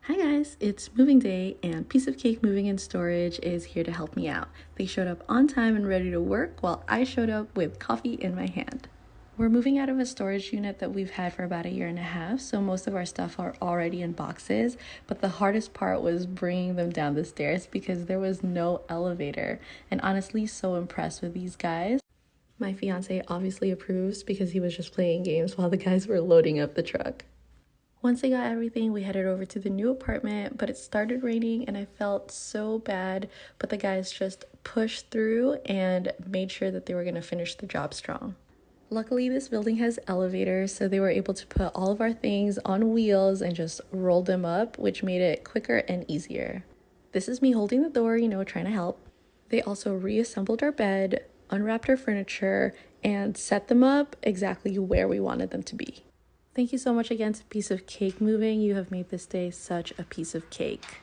Hi guys, it's moving day and Piece of Cake Moving and Storage is here to help me out. They showed up on time and ready to work while I showed up with coffee in my hand. We're moving out of a storage unit that we've had for about a year and a half, so most of our stuff are already in boxes, but the hardest part was bringing them down the stairs because there was no elevator, and honestly so impressed with these guys. My fiance obviously approves because he was just playing games while the guys were loading up the truck. Once they got everything, we headed over to the new apartment, but it started raining and I felt so bad, but the guys just pushed through and made sure that they were going to finish the job strong. Luckily, this building has elevators, so they were able to put all of our things on wheels and just roll them up, which made it quicker and easier. This is me holding the door, trying to help. They also reassembled our bed, unwrapped our furniture, and set them up exactly where we wanted them to be. Thank you so much again to Piece of Cake Moving. You have made this day such a piece of cake.